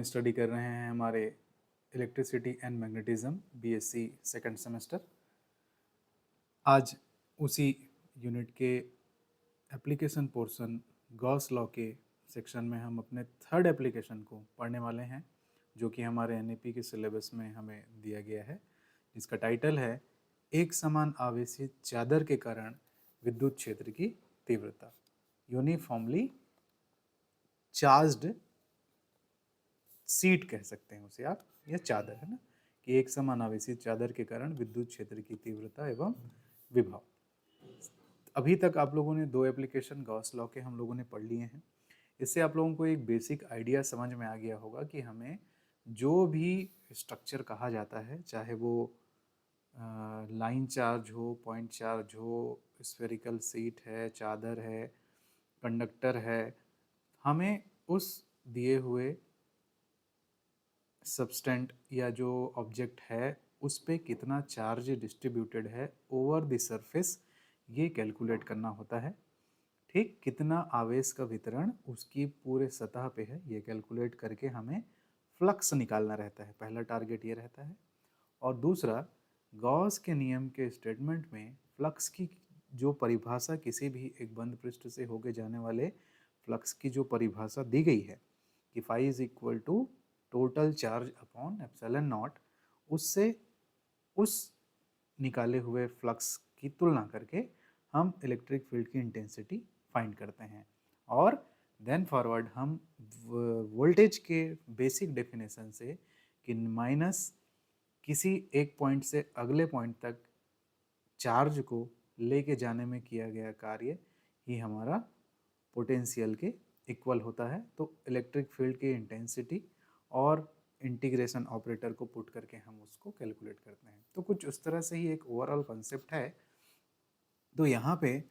Study कर रहे हैं हमारे electricity and magnetism BSc second semester. आज उसी यूनिट के एप्लीकेशन पोर्शन गॉस लॉ के सेक्शन में हम अपने थर्ड एप्लीकेशन को पढ़ने वाले हैं, जो कि हमारे एनईपी के सिलेबस में हमें दिया गया है, जिसका टाइटल है एक समान आवेशित चादर के कारण विद्युत क्षेत्र की तीव्रता। यूनिफॉर्मली चार्ज्ड सीट कह सकते हैं उसे आप, या चादर है ना, कि एक समान आवेशित चादर के कारण विद्युत क्षेत्र की तीव्रता एवं विभव। अभी तक आप लोगों ने दो एप्लीकेशन गॉस लॉ के हम लोगों ने पढ़ लिए हैं। इससे आप लोगों को एक बेसिक आइडिया समझ में आ गया होगा कि हमें जो भी स्ट्रक्चर कहा जाता है, चाहे वो लाइन चार्ज हो, पॉइंट चार्ज हो, स्फेरिकल सीट है, चादर है, कंडक्टर है, हमें उस दिए हुए सब्सटेंट या जो ऑब्जेक्ट है उस पे कितना चार्ज डिस्ट्रीब्यूटेड है ओवर द सरफेस, ये कैलकुलेट करना होता है। ठीक, कितना आवेश का वितरण उसकी पूरे सतह पे है, ये कैलकुलेट करके हमें फ्लक्स निकालना रहता है। पहला टारगेट ये रहता है। और दूसरा, गॉस के नियम के स्टेटमेंट में फ्लक्स की जो परिभाषा, किसी भी एक बंद पृष्ठ से होके जाने वाले फ्लक्स की जो परिभाषा दी गई है कि phi is equal to total charge upon epsilon not, उससे उस निकाले हुए फ्लक्स की तुलना करके हम इलेक्ट्रिक फील्ड की इंटेंसिटी फाइंड करते हैं। और देन फॉरवर्ड हम वोल्टेज के बेसिक डेफिनेशन से कि माइनस किसी एक पॉइंट से अगले पॉइंट तक चार्ज को लेके जाने में किया गया कार्य ही हमारा पोटेंशियल के इक्वल होता है। तो इलेक्ट्रिक फील्ड की इंटेंसिटी और इंटीग्रेशन ऑपरेटर को पुट करके हम उसको कैलकुलेट करते हैं। तो कुछ उस तरह से ही एक ओवरऑल कॉन्सेप्ट है। तो यहाँ पे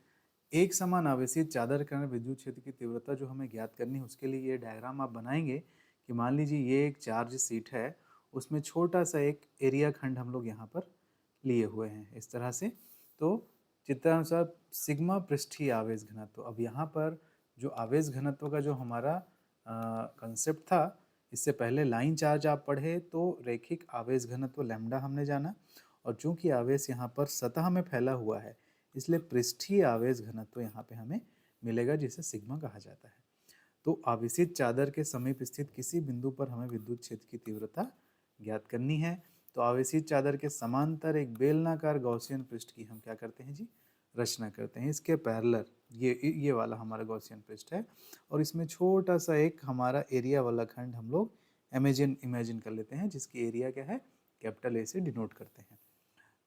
एक समान आवेशित चादर के कारण विद्युत क्षेत्र की तीव्रता जो हमें ज्ञात करनी है, उसके लिए ये डायग्राम आप बनाएंगे कि मान लीजिए ये एक चार्ज सीट है, उसमें छोटा सा एक एरिया खंड हम लोग यहाँ पर लिए हुए हैं इस तरह से। तो चित्रानुसार सिग्मा पृष्ठीय आवेश घनत्व। अब यहाँ पर जो आवेश घनत्व का जो हमारा कंसेप्ट था, इससे पहले लाइन चार्ज आप पढ़े तो रैखिक आवेश घनत्व लैम्डा हमने जाना, और चूंकि आवेश यहाँ पर सतह में फैला हुआ है इसलिए पृष्ठीय आवेश घनत्व यहाँ पे हमें मिलेगा, जिसे सिग्मा कहा जाता है। तो आवेशित चादर के समीप स्थित किसी बिंदु पर हमें विद्युत क्षेत्र की तीव्रता ज्ञात करनी है। तो आवेशित चादर के समांतर एक बेलनाकार गॉसियन पृष्ठ की हम क्या करते हैं जी, रचना करते हैं। इसके पैरेलल ये वाला हमारा गॉसियन पृष्ठ है, और इसमें छोटा सा एक हमारा एरिया वाला खंड हम लोग इमेजिन कर लेते हैं, जिसकी एरिया क्या है, कैपिटल ए से डिनोट करते हैं।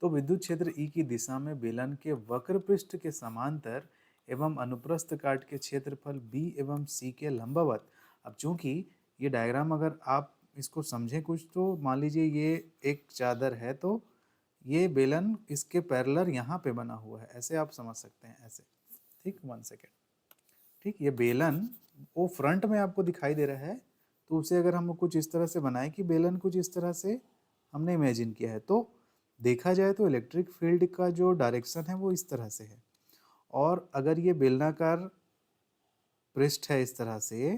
तो विद्युत क्षेत्र ई की दिशा में बेलन के वक्र पृष्ठ के समांतर एवं अनुप्रस्थ काट के क्षेत्रफल बी एवं सी के लंबवत। अब चूंकि ये डायग्राम अगर आप इसको समझें कुछ, तो मान लीजिए ये एक चादर है, तो ये बेलन इसके पैरेलल यहाँ पे बना हुआ है, ऐसे आप समझ सकते हैं, ऐसे। ठीक, 1 सेकेंड। ठीक, ये बेलन वो फ्रंट में आपको दिखाई दे रहा है, तो उसे अगर हम कुछ इस तरह से बनाए कि बेलन कुछ इस तरह से हमने इमेजिन किया है, तो देखा जाए तो इलेक्ट्रिक फील्ड का जो डायरेक्शन है वो इस तरह से है। और अगर ये बेलनाकार पृष्ठ है इस तरह से,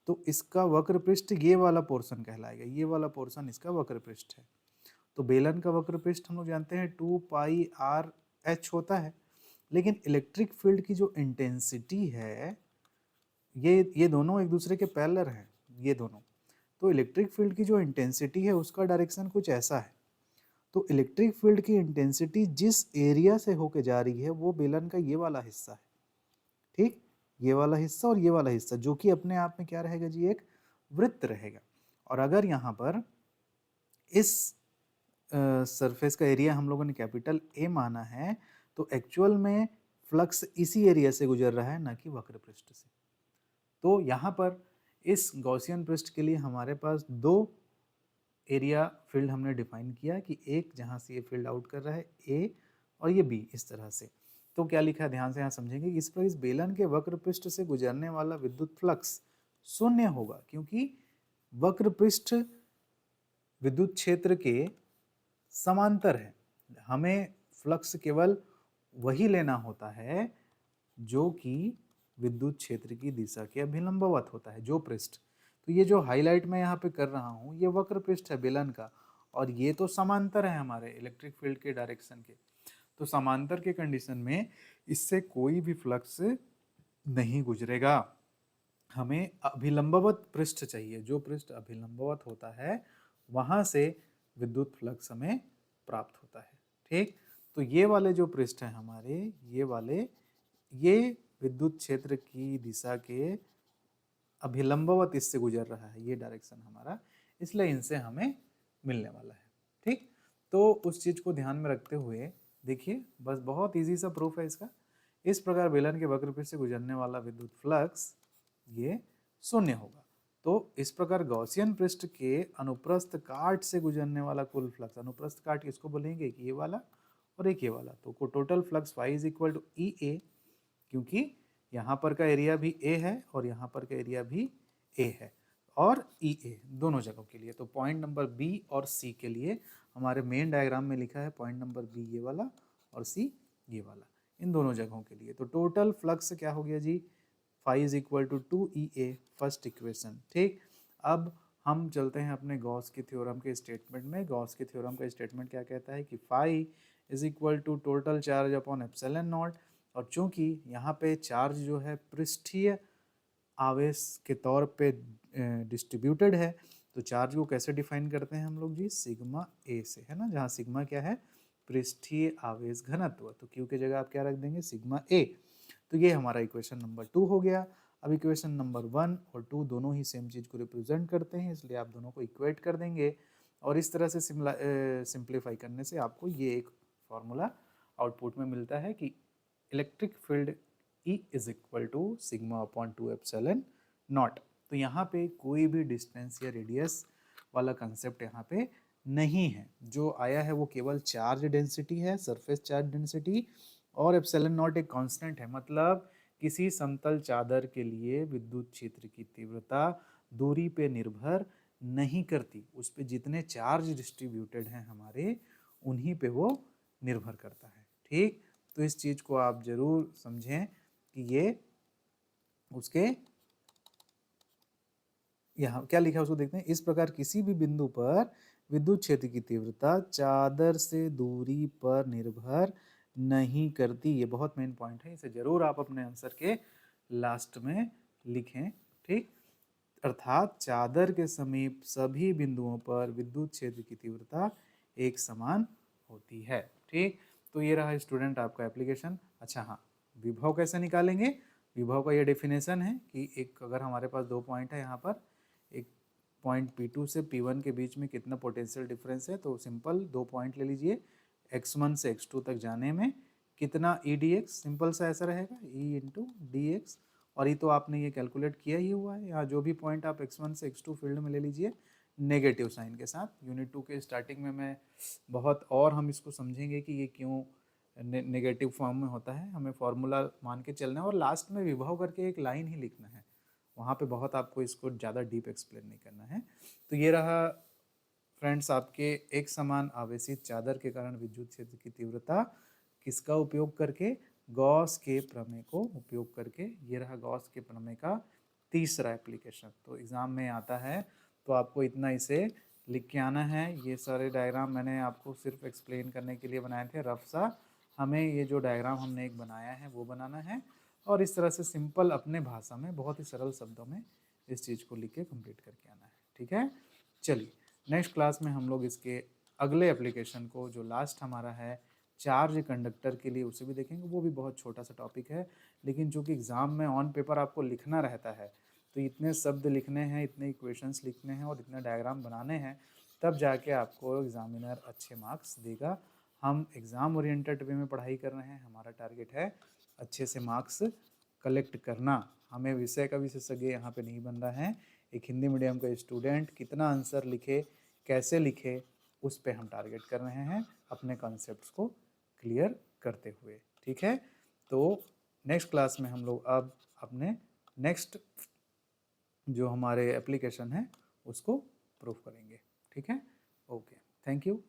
तो इसका वक्र पृष्ठ ये वाला पोर्शन कहलाएगा, ये वाला पोर्शन इसका वक्र पृष्ठ है। तो बेलन का वक्र पृष्ठ हम लोग जानते हैं 2 पाई आर एच होता है, लेकिन इलेक्ट्रिक फील्ड की जो इंटेंसिटी है, ये दोनों एक दूसरे के पैरेलल हैं, ये दोनों। तो इलेक्ट्रिक फील्ड की जो इंटेंसिटी है उसका डायरेक्शन कुछ ऐसा है। तो इलेक्ट्रिक फील्ड की इंटेंसिटी जिस एरिया से होके जा रही है वो बेलन का ये वाला हिस्सा है। ठीक, ये वाला हिस्सा और ये वाला हिस्सा, जो कि अपने आप में क्या रहेगा जी, एक वृत्त रहेगा। और अगर यहाँ पर इस सरफेस का एरिया हम लोगों ने कैपिटल ए माना है, तो एक्चुअल में फ्लक्स इसी एरिया से गुजर रहा है, ना कि वक्र पृष्ठ से। तो यहाँ पर इस गॉसियन पृष्ठ के लिए हमारे पास दो एरिया फील्ड हमने डिफाइन किया, कि एक जहाँ से ये फील्ड आउट कर रहा है ए, और ये बी, इस तरह से। तो क्या लिखा है, ध्यान से यहाँ समझेंगे कि इस पर इस बेलन के वक्र पृष्ठ से गुजरने वाला विद्युत फ्लक्स शून्य होगा, क्योंकि वक्र पृष्ठ विद्युत क्षेत्र के समांतर है। हमें फ्लक्स केवल वही लेना होता है जो कि विद्युत क्षेत्र की दिशा के अभिलंबवत होता है, जो पृष्ठ। तो ये जो हाईलाइट मैं यहाँ पे कर रहा हूँ ये वक्र पृष्ठ है बेलन का, और ये तो समांतर है हमारे इलेक्ट्रिक फील्ड के डायरेक्शन के। तो समांतर के कंडीशन में इससे कोई भी फ्लक्स नहीं गुजरेगा। हमें अभिलंबवत पृष्ठ चाहिए, जो पृष्ठ अभिलंबवत होता है वहां से विद्युत फ्लक्स हमें प्राप्त होता है। ठीक, तो ये वाले जो पृष्ठ हैं हमारे, ये वाले, ये विद्युत क्षेत्र की दिशा के अभिलंबवत इससे गुजर रहा है, ये डायरेक्शन हमारा, इसलिए इनसे हमें मिलने वाला है। ठीक, तो उस चीज को ध्यान में रखते हुए देखिए, बस बहुत इजी सा प्रूफ है इसका। इस प्रकार बेलन के वक्र पृष्ठ से गुजरने वाला विद्युत फ्लक्स ये शून्य होगा। तो इस प्रकार गॉसियन पृष्ठ के अनुप्रस्थ काट से गुजरने वाला कुल फ्लक्स, अनुप्रस्थ काट किसको बोलेंगे, कि ये वाला और एक ये वाला, तो total flux y is equal to E A, क्योंकि यहाँ पर का एरिया भी ए है और यहाँ पर का एरिया भी ए है, और ई ए दोनों जगहों के लिए। तो पॉइंट नंबर बी और सी के लिए हमारे मेन डायग्राम में लिखा है पॉइंट नंबर बी ये वाला और सी ये वाला, इन दोनों जगहों के लिए। तो टोटल फ्लक्स क्या हो गया जी, phi is equal to 2EA, first equation. ठीक, अब हम चलते हैं अपने गॉस के थ्योरम के स्टेटमेंट में। गॉस के थ्योरम का स्टेटमेंट क्या कहता है कि phi is equal to total charge upon epsilon not, और चूंकि यहाँ पे चार्ज जो है पृष्ठीय आवेश के तौर पे डिस्ट्रीब्यूटेड है, तो चार्ज को कैसे डिफाइन करते हैं हम लोग जी, सिग्मा ए से, है ना, जहाँ सिग्मा क्या है, पृष्ठीय आवेश घनत्व, तो क्यू की जगह आप क्या रख देंगे, सिग्मा ए। तो ये हमारा इक्वेशन नंबर 2 हो गया। अब इक्वेशन नंबर 1 और 2 दोनों ही सेम चीज़ को रिप्रेजेंट करते हैं, इसलिए आप दोनों को इक्वेट कर देंगे, और इस तरह से सिंप्लीफाई करने से आपको ये एक फॉर्मूला आउटपुट में मिलता है कि electric field E is equal to sigma upon 2 epsilon not. तो यहाँ पे कोई भी डिस्टेंस या रेडियस वाला कंसेप्ट यहाँ पे नहीं है, जो आया है वो केवल चार्ज डेंसिटी है, सरफेस चार्ज डेंसिटी, और एप्सिलॉन नॉट एक कांस्टेंट है। मतलब किसी समतल चादर के लिए विद्युत क्षेत्र की तीव्रता दूरी पे निर्भर नहीं करती, उस पे जितने चार्ज डिस्ट्रीब्यूटेड हैं हमारे, उन्हीं पे वो निर्भर करता है। ठीक, तो इस चीज को आप जरूर समझें कि ये उसके यहाँ क्या लिखा है उसको देखते हैं। इस प्रकार किसी भी बिंदु पर विद्युत क्षेत्र की तीव्रता चादर से दूरी पर निर्भर नहीं करती। ये बहुत मेन पॉइंट है, इसे जरूर आप अपने आंसर के लास्ट में लिखें। ठीक, अर्थात चादर के समीप सभी बिंदुओं पर विद्युत क्षेत्र की तीव्रता एक समान होती है। ठीक, तो ये रहा स्टूडेंट आपका एप्लीकेशन। अच्छा हाँ, विभव कैसे निकालेंगे, विभव का ये डेफिनेशन है कि एक अगर हमारे पास दो पॉइंट है, यहाँ पर एक पॉइंट P2 से P1 के बीच में कितना पोटेंशियल डिफरेंस है, तो सिंपल दो पॉइंट ले लीजिए, x1 से x2 तक जाने में कितना ई डी एक्स, सिंपल सा ऐसा रहेगा ई इंटू डी एक्स, और ये तो आपने ये कैलकुलेट किया ही हुआ है। यहाँ जो भी पॉइंट आप x1 से x2 फील्ड में ले लीजिए नेगेटिव साइन के साथ। यूनिट 2 के स्टार्टिंग में मैं बहुत और हम इसको समझेंगे कि ये क्यों नेगेटिव फॉर्म में होता है, हमें फॉर्मूला मान के चलना है, और लास्ट में विभव करके एक लाइन ही लिखना है, वहाँ पे बहुत आपको इसको ज़्यादा डीप एक्सप्लेन नहीं करना है। तो ये रहा फ्रेंड्स आपके एक समान आवेशित चादर के कारण विद्युत क्षेत्र की तीव्रता, किसका उपयोग करके, गॉस के प्रमेय को उपयोग करके। ये रहा गॉस के प्रमेय का तीसरा एप्लीकेशन। तो एग्ज़ाम में आता है तो आपको इतना इसे लिख के आना है। ये सारे डायग्राम मैंने आपको सिर्फ एक्सप्लेन करने के लिए बनाए थे रफ सा। हमें ये जो डायग्राम हमने एक बनाया है वो बनाना है, और इस तरह से सिंपल अपने भाषा में बहुत ही सरल शब्दों में इस चीज़ को लिख के कंप्लीट करके आना है। ठीक है, चलिए नेक्स्ट क्लास में हम लोग इसके अगले एप्लीकेशन को, जो लास्ट हमारा है चार्ज कंडक्टर के लिए, उसे भी देखेंगे। वो भी बहुत छोटा सा टॉपिक है, लेकिन चूंकि एग्ज़ाम में ऑन पेपर आपको लिखना रहता है, तो इतने शब्द लिखने हैं, इतने इक्वेशंस लिखने हैं और इतने डायग्राम बनाने हैं, तब जाके आपको एग्जामिनर अच्छे मार्क्स देगा। हम एग्ज़ाम ओरिएंटेड वे में पढ़ाई कर रहे हैं, हमारा टारगेट है अच्छे से मार्क्स कलेक्ट करना। हमें विषय का विशेषज्ञ यहाँ पे नहीं बन रहा है। एक हिंदी मीडियम का स्टूडेंट कितना आंसर लिखे, कैसे लिखे, उस पे हम टारगेट कर रहे हैं अपने कॉन्सेप्ट्स को क्लियर करते हुए। ठीक है, तो नेक्स्ट क्लास में हम लोग अब अपने नेक्स्ट जो हमारे एप्लीकेशन है उसको प्रूफ करेंगे। ठीक है, ओके, थैंक यू।